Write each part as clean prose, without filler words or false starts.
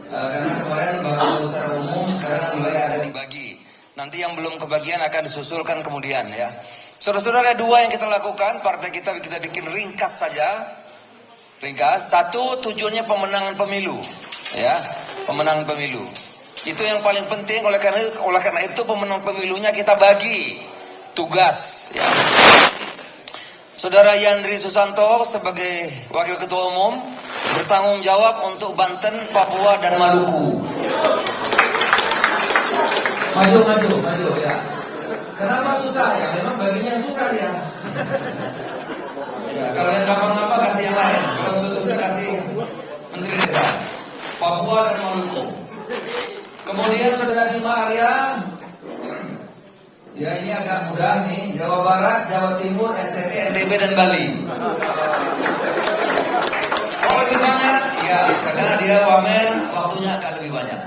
karena kemarin baru secara umum, sekarang mulai ada dibagi. Nanti yang belum kebagian akan disusulkan kemudian ya. Saudara-saudara, dua yang kita lakukan, partai kita bikin ringkas saja. Ringkas, satu tujuannya pemenangan pemilu, ya, pemenangan pemilu. Itu yang paling penting. Oleh karena itu pemenang pemilunya kita bagi tugas. Ya. Saudara Yandri Susanto sebagai Wakil Ketua Umum bertanggung jawab untuk Banten, Papua, dan Maluku. Maju ya. Kenapa susah ya? Memang baginya susah ya. Ya, kalau yang gampang-gampang kasih yang lain. Kalau susah kasih Menteri Desa, Papua dan Maluku. Kemudian saudara Bima Arya, ya ini agak mudah nih. Jawa Barat, Jawa Timur, NTT, NTB dan Bali. Oh lebih banyak? Ya, karena dia wamen, waktunya akan lebih banyak.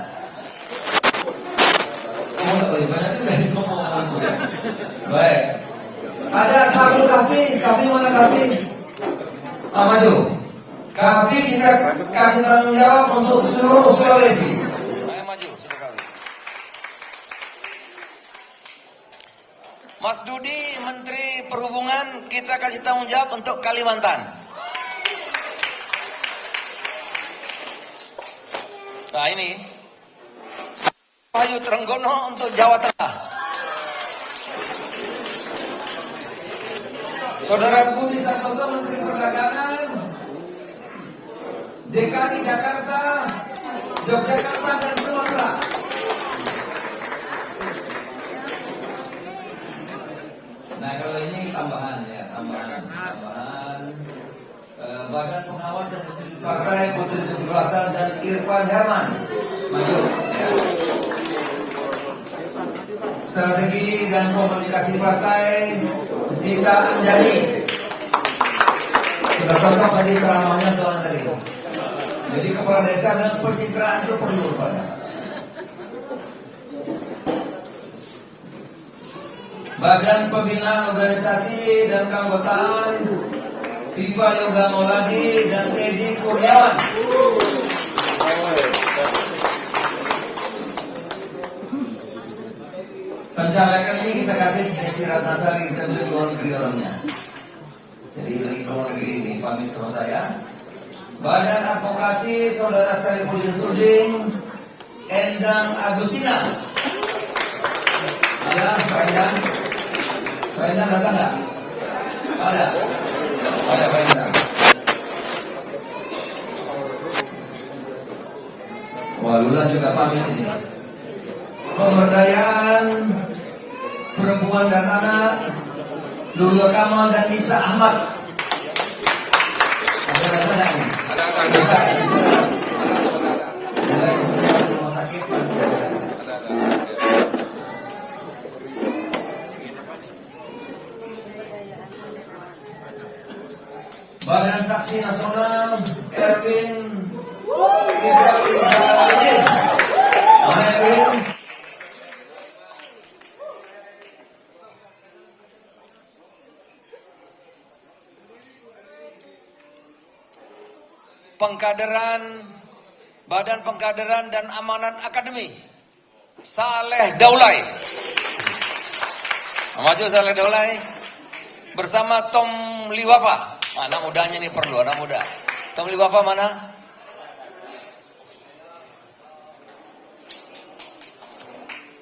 Lebih banyak juga itu ngomong-ngomong ya. Baik. Ada Sabul Kafi mana Kafi? Maju. Kafi kita kasih tanggung jawab untuk seluruh Sulawesi. Ayo maju, sudah kali. Mas Dudi, Menteri Perhubungan, kita kasih tanggung jawab untuk Kalimantan. Nah ini Wahyu Trenggono untuk Jawa Tengah. Saudara Budi Santoso, Menteri Perdagangan, DKI Jakarta, Yogyakarta dan Sumatera. Nah kalau ini tambahan ya, tambahan. Badan Pengawas dan Disiplin Partai Putri Sultan Hasan dan Irfan Herman maju ya. Strategi dan Komunikasi Partai Zita Anjani. Sudah cocok tadi ceramahnya soal tadi. Jadi kepala desa dan pencitraan itu perlu rupanya. Badan Pembinaan Organisasi dan Keanggotaan Viva Yoga Mauladi dan Teddy Kurniawan. Pencalekan ini kita kasih Desi Ratnasari, kita beli luar negeri orangnya. Jadi lagi ke luar negeri ini pamit sama saya. Badan Advokasi Saudara Sarifudin Suding, Endang Agustina. Ada Pak Endang? Pak Endang datang nggak? Ada Pak Endang. Wah, Lula juga pamit ini. Pemberdayaan perempuan dan anak, Lula Kamal dan Nisa Ahmad. Ada ini. Nisa. Ada rumah sakit. Badan Saksi Nasional Erwin Izzaluddin. Mana Erwin? Pengkaderan, Badan Pengkaderan dan Amanat Akademi, Saleh Daulay. Maju Saleh Daulay bersama Tom Liwafa. Anak mudanya nih perlu, anak muda. Tom Liwafa mana?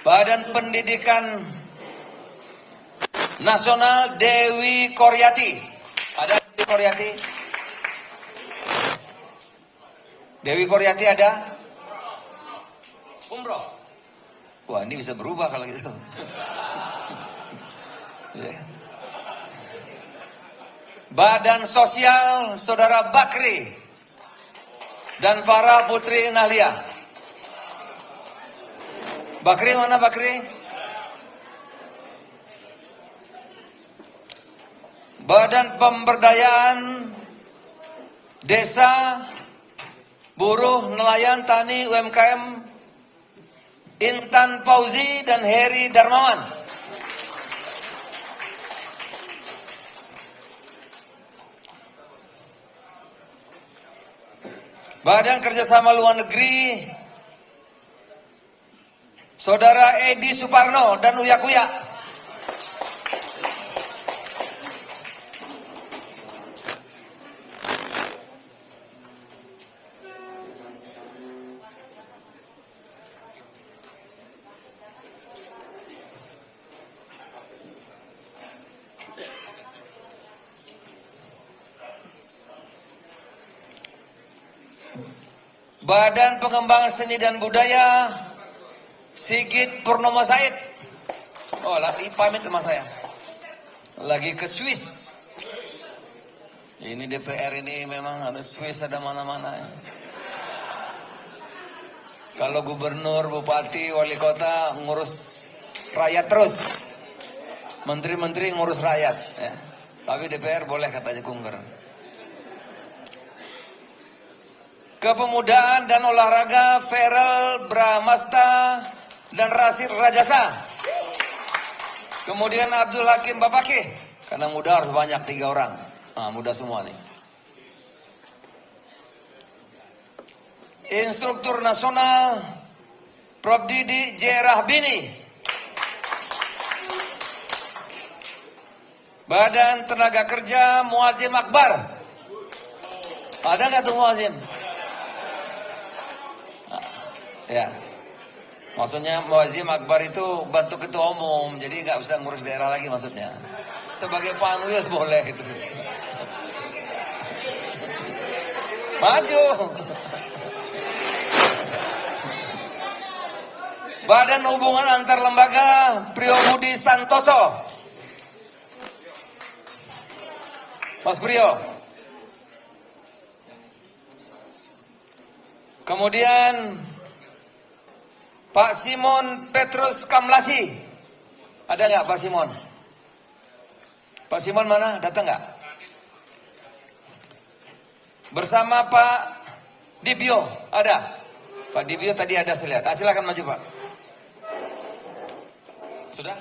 Badan Pendidikan Nasional Dewi Koryati. Ada Dewi Koryati? Dewi Koryati ada? Umroh. Wah, ini bisa berubah kalau gitu. Yeah. Badan Sosial Saudara Bakri dan Farah Putri Nahlia. Bakri mana Bakri? Badan Pemberdayaan Desa, Buruh, Nelayan, Tani, UMKM, Intan Fauzi dan Heri Darmawan. Badan Kerjasama Luar Negeri Saudara Edi Suparno dan Uya Kuya. Badan Pengembangan Seni dan Budaya Sigit Purnomo Said. Oh, lagi pamit sama saya. Lagi ke Swiss. Ini DPR ini memang ada Swiss, ada mana-mana. Kalau gubernur, bupati, wali kota ngurus rakyat terus. Menteri-menteri ngurus rakyat. Ya. Tapi DPR boleh katanya kungker. Kepemudaan dan Olahraga Ferel Bramasta dan Rasid Rajasa. Kemudian Abdul Hakim Bapake. Karena muda harus banyak, 3 orang. Nah, muda semua nih. Instruktur Nasional Prof. Didi J. Rahbini. Badan Tenaga Kerja Muazim Akbar. Ada nggak tuh Muazim? Ya, maksudnya Muazim Akbar itu bantu ketua umum, jadi nggak bisa ngurus daerah lagi maksudnya. Sebagai panwil boleh itu. Maju. Badan Hubungan Antar Lembaga Priyo Budi Santoso. Mas Priyo. Kemudian Pak Simon Petrus Kamlasi. Ada nggak Pak Simon? Pak Simon mana? Datang nggak? Bersama Pak Dibyo. Ada? Pak Dibyo tadi ada saya lihat. Silakan maju Pak. Sudah?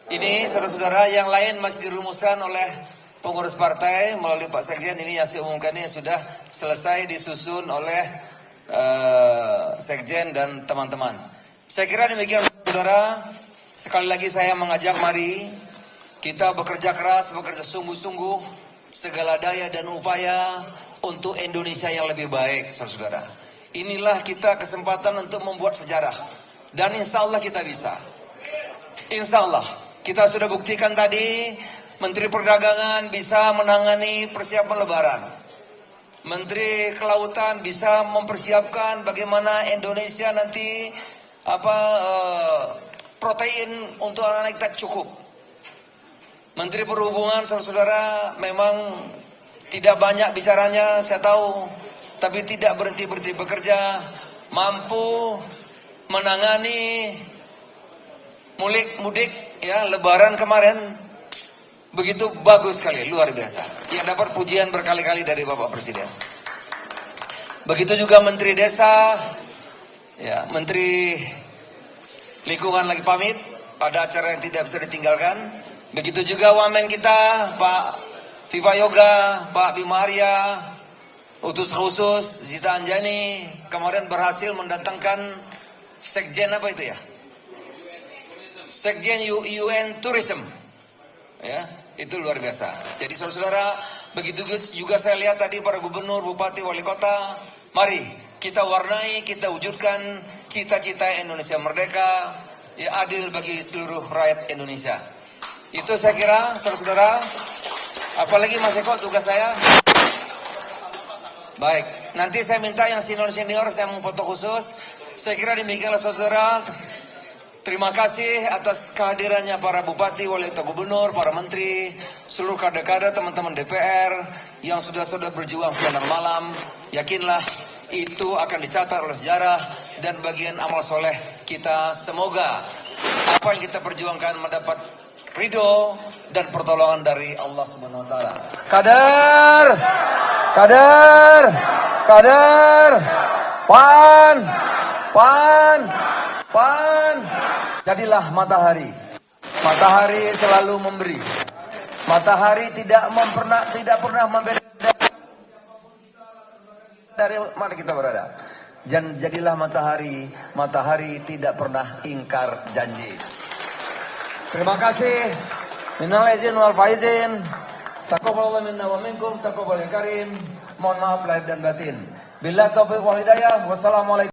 Ini saudara-saudara yang lain masih dirumuskan oleh pengurus partai melalui Pak Sekjen. Ini yang saya umumkan ini sudah selesai disusun oleh Sekjen dan teman-teman. Saya kira demikian saudara. Sekali lagi saya mengajak mari kita bekerja keras, bekerja sungguh-sungguh, segala daya dan upaya untuk Indonesia yang lebih baik saudara. Inilah kita kesempatan untuk membuat sejarah. Dan insya Allah kita bisa. Insya Allah. Kita sudah buktikan tadi Menteri Perdagangan bisa menangani persiapan Lebaran. Menteri Kelautan bisa mempersiapkan bagaimana Indonesia nanti protein untuk anak-anak kita cukup. Menteri Perhubungan saudara-saudara memang tidak banyak bicaranya saya tahu, tapi tidak berhenti-berhenti bekerja, mampu menangani mudik ya Lebaran kemarin. Begitu bagus sekali, luar biasa. Yang dapat pujian berkali-kali dari Bapak Presiden. Begitu juga Menteri Desa, ya Menteri Lingkungan lagi pamit, ada acara yang tidak bisa ditinggalkan. Begitu juga wamen kita, Pak Viva Yoga, Pak Bima Arya, utus khusus Zita Anjani, kemarin berhasil mendatangkan Sekjen apa itu ya? Sekjen UN Tourism. Ya, itu luar biasa. Jadi saudara-saudara, begitu juga saya lihat tadi para gubernur, bupati, wali kota. Mari kita warnai, kita wujudkan cita-cita Indonesia merdeka, ya adil bagi seluruh rakyat Indonesia. Itu saya kira saudara-saudara. Apalagi Mas Eko tugas saya. Baik, nanti saya minta yang senior-senior saya mau foto khusus. Saya kira demikianlah saudara. Terima kasih atas kehadirannya para bupati, wali kota, gubernur, para menteri, seluruh kader-kader, teman-teman DPR yang sudah berjuang siang dan malam. Yakinlah itu akan dicatat oleh sejarah dan bagian amal soleh kita. Semoga apa yang kita perjuangkan mendapat ridho dan pertolongan dari Allah Subhanahu Wa Taala. Kader, kader, kader, pan, pan. Jadilah matahari. Matahari selalu memberi. Matahari tidak pernah membeda dari mana kita berada. Dan jadilah matahari, matahari tidak pernah ingkar janji. Terima kasih. Minal aizin wal faizin. Taqabbalallahu minna wa minkum, taqabbal ya karim. Mohon maaf lahir dan batin. Billahi taufiq wal hidayah. Wassalamualaikum.